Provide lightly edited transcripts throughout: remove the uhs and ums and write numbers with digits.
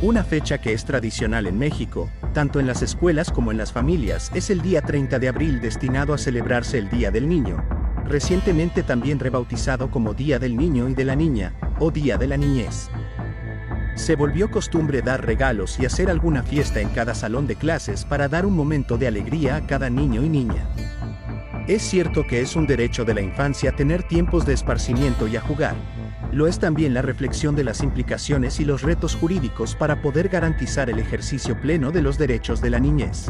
Una fecha que es tradicional en México, tanto en las escuelas como en las familias, es el día 30 de abril destinado a celebrarse el Día del Niño, recientemente también rebautizado como Día del Niño y de la Niña, o Día de la Niñez. Se volvió costumbre dar regalos y hacer alguna fiesta en cada salón de clases para dar un momento de alegría a cada niño y niña. Es cierto que es un derecho de la infancia tener tiempos de esparcimiento y a jugar. Lo es también la reflexión de las implicaciones y los retos jurídicos para poder garantizar el ejercicio pleno de los derechos de la niñez.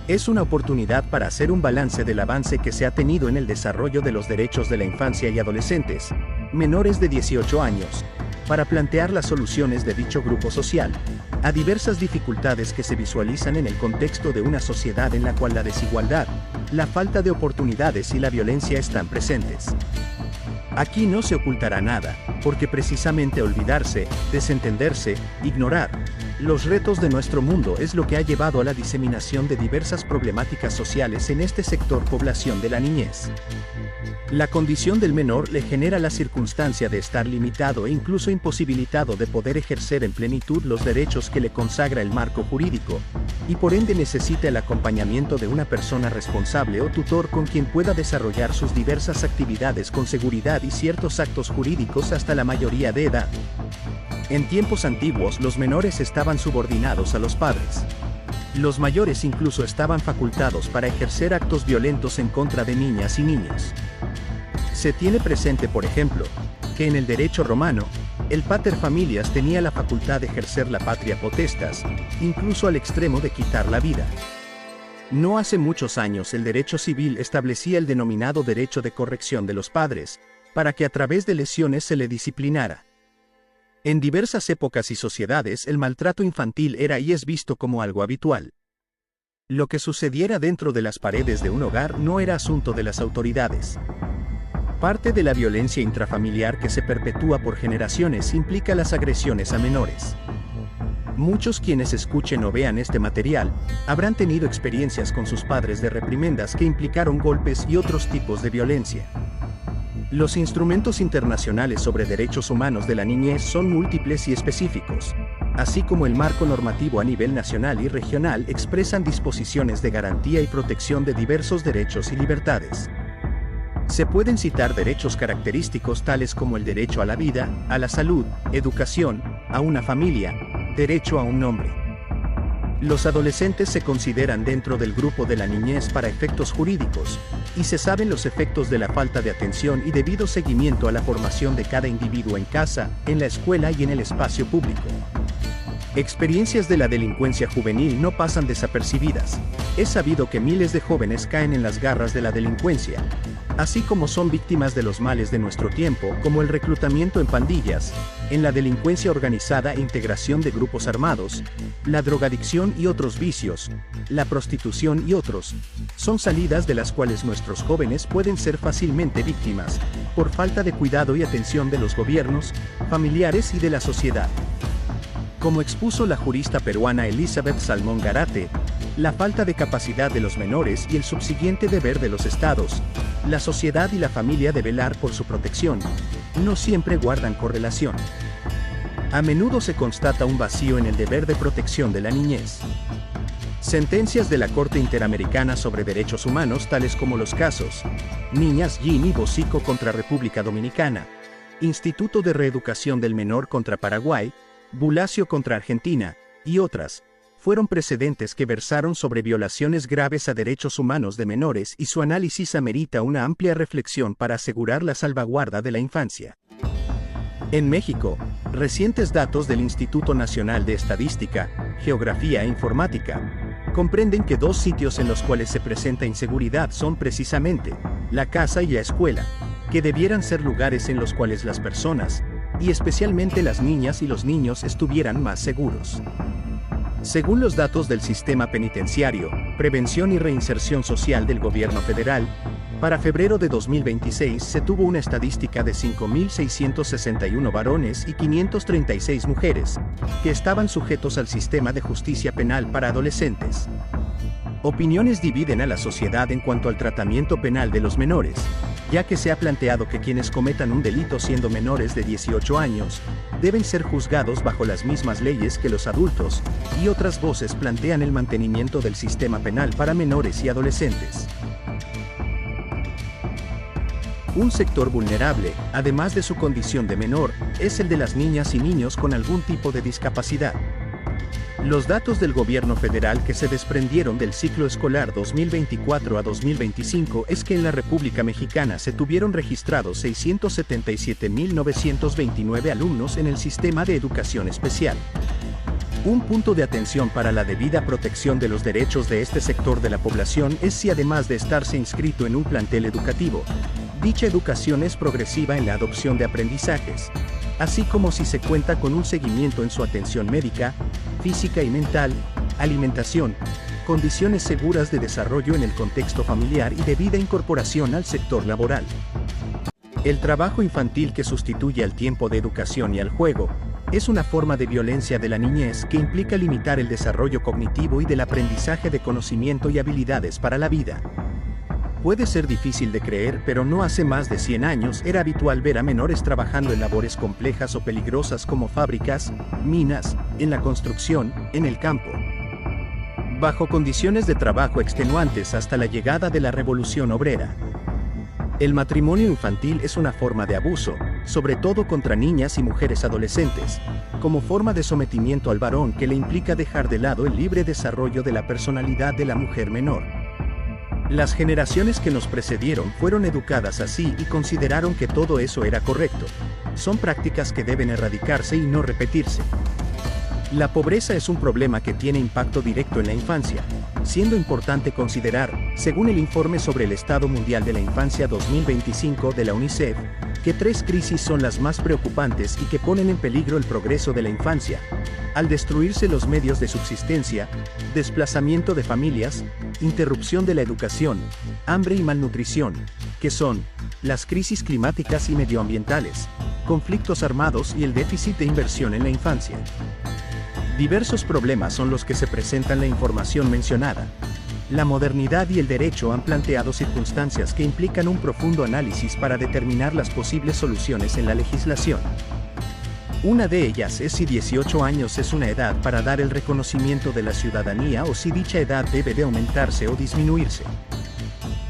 Es una oportunidad para hacer un balance del avance que se ha tenido en el desarrollo de los derechos de la infancia y adolescentes, menores de 18 años, para plantear las soluciones de dicho grupo social, a diversas dificultades que se visualizan en el contexto de una sociedad en la cual la desigualdad, la falta de oportunidades y la violencia están presentes. Aquí no se ocultará nada, porque precisamente olvidarse, desentenderse, ignorar los retos de nuestro mundo es lo que ha llevado a la diseminación de diversas problemáticas sociales en este sector población de la niñez. La condición del menor le genera la circunstancia de estar limitado e incluso imposibilitado de poder ejercer en plenitud los derechos que le consagra el marco jurídico, y por ende necesita el acompañamiento de una persona responsable o tutor con quien pueda desarrollar sus diversas actividades con seguridad y ciertos actos jurídicos hasta la mayoría de edad. En tiempos antiguos los menores estaban subordinados a los padres. Los mayores incluso estaban facultados para ejercer actos violentos en contra de niñas y niños. Se tiene presente, por ejemplo, que en el derecho romano, el pater familias tenía la facultad de ejercer la patria potestas, incluso al extremo de quitar la vida. No hace muchos años el derecho civil establecía el denominado derecho de corrección de los padres, para que a través de lesiones se le disciplinara. En diversas épocas y sociedades el maltrato infantil era y es visto como algo habitual. Lo que sucediera dentro de las paredes de un hogar no era asunto de las autoridades. Parte de la violencia intrafamiliar que se perpetúa por generaciones implica las agresiones a menores. Muchos quienes escuchen o vean este material, habrán tenido experiencias con sus padres de reprimendas que implicaron golpes y otros tipos de violencia. Los instrumentos internacionales sobre derechos humanos de la niñez son múltiples y específicos, así como el marco normativo a nivel nacional y regional expresan disposiciones de garantía y protección de diversos derechos y libertades. Se pueden citar derechos característicos tales como el derecho a la vida, a la salud, educación, a una familia, derecho a un nombre. Los adolescentes se consideran dentro del grupo de la niñez para efectos jurídicos, y se saben los efectos de la falta de atención y debido seguimiento a la formación de cada individuo en casa, en la escuela y en el espacio público. Experiencias de la delincuencia juvenil no pasan desapercibidas. Es sabido que miles de jóvenes caen en las garras de la delincuencia, así como son víctimas de los males de nuestro tiempo, como el reclutamiento en pandillas, en la delincuencia organizada e integración de grupos armados, la drogadicción y otros vicios, la prostitución y otros. Son salidas de las cuales nuestros jóvenes pueden ser fácilmente víctimas, por falta de cuidado y atención de los gobiernos, familiares y de la sociedad. Como expuso la jurista peruana Elizabeth Salmón Garate, la falta de capacidad de los menores y el subsiguiente deber de los estados, la sociedad y la familia de velar por su protección, no siempre guardan correlación. A menudo se constata un vacío en el deber de protección de la niñez. Sentencias de la Corte Interamericana sobre Derechos Humanos tales como los casos Niñas Gin y Bosico contra República Dominicana, Instituto de Reeducación del Menor contra Paraguay, Bulacio contra Argentina, y otras, fueron precedentes que versaron sobre violaciones graves a derechos humanos de menores y su análisis amerita una amplia reflexión para asegurar la salvaguarda de la infancia. En México, recientes datos del Instituto Nacional de Estadística, Geografía e Informática comprenden que 2 sitios en los cuales se presenta inseguridad son precisamente la casa y la escuela, que debieran ser lugares en los cuales las personas, y especialmente las niñas y los niños estuvieran más seguros. Según los datos del Sistema Penitenciario, Prevención y Reinserción Social del Gobierno Federal, para febrero de 2026 se tuvo una estadística de 5.661 varones y 536 mujeres, que estaban sujetos al sistema de justicia penal para adolescentes. Opiniones dividen a la sociedad en cuanto al tratamiento penal de los menores, ya que se ha planteado que quienes cometan un delito siendo menores de 18 años, deben ser juzgados bajo las mismas leyes que los adultos, y otras voces plantean el mantenimiento del sistema penal para menores y adolescentes. Un sector vulnerable, además de su condición de menor, es el de las niñas y niños con algún tipo de discapacidad. Los datos del gobierno federal que se desprendieron del ciclo escolar 2024 a 2025 es que en la República Mexicana se tuvieron registrados 677.929 alumnos en el sistema de educación especial. Un punto de atención para la debida protección de los derechos de este sector de la población es si además de estarse inscrito en un plantel educativo, dicha educación es progresiva en la adopción de aprendizajes, así como si se cuenta con un seguimiento en su atención médica, física y mental, alimentación, condiciones seguras de desarrollo en el contexto familiar y debida incorporación al sector laboral. El trabajo infantil que sustituye al tiempo de educación y al juego, es una forma de violencia de la niñez que implica limitar el desarrollo cognitivo y del aprendizaje de conocimiento y habilidades para la vida. Puede ser difícil de creer, pero no hace más de 100 años era habitual ver a menores trabajando en labores complejas o peligrosas como fábricas, minas, en la construcción, en el campo. Bajo condiciones de trabajo extenuantes hasta la llegada de la Revolución Obrera. El matrimonio infantil es una forma de abuso, sobre todo contra niñas y mujeres adolescentes, como forma de sometimiento al varón que le implica dejar de lado el libre desarrollo de la personalidad de la mujer menor. Las generaciones que nos precedieron fueron educadas así y consideraron que todo eso era correcto. Son prácticas que deben erradicarse y no repetirse. La pobreza es un problema que tiene impacto directo en la infancia, siendo importante considerar, según el informe sobre el Estado Mundial de la Infancia 2025 de la UNICEF, que 3 crisis son las más preocupantes y que ponen en peligro el progreso de la infancia, al destruirse los medios de subsistencia, desplazamiento de familias, interrupción de la educación, hambre y malnutrición, que son las crisis climáticas y medioambientales, conflictos armados y el déficit de inversión en la infancia. Diversos problemas son los que se presentan en la información mencionada. La modernidad y el derecho han planteado circunstancias que implican un profundo análisis para determinar las posibles soluciones en la legislación. Una de ellas es si 18 años es una edad para dar el reconocimiento de la ciudadanía o si dicha edad debe de aumentarse o disminuirse.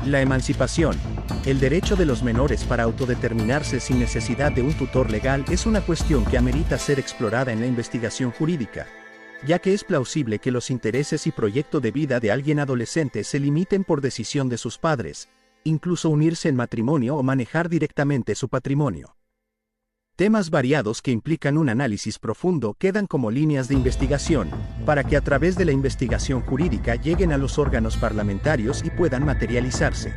La emancipación, el derecho de los menores para autodeterminarse sin necesidad de un tutor legal es una cuestión que amerita ser explorada en la investigación jurídica, ya que es plausible que los intereses y proyecto de vida de alguien adolescente se limiten por decisión de sus padres, incluso unirse en matrimonio o manejar directamente su patrimonio. Temas variados que implican un análisis profundo quedan como líneas de investigación, para que a través de la investigación jurídica lleguen a los órganos parlamentarios y puedan materializarse.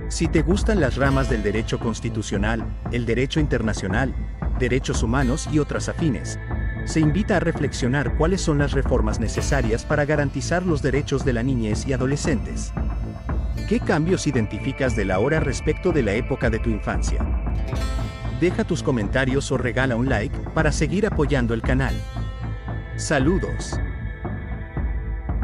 Si te gustan las ramas del derecho constitucional, el derecho internacional, derechos humanos y otras afines, se invita a reflexionar cuáles son las reformas necesarias para garantizar los derechos de la niñez y adolescentes. ¿Qué cambios identificas de la hora respecto de la época de tu infancia? Deja tus comentarios o regala un like para seguir apoyando el canal. Saludos.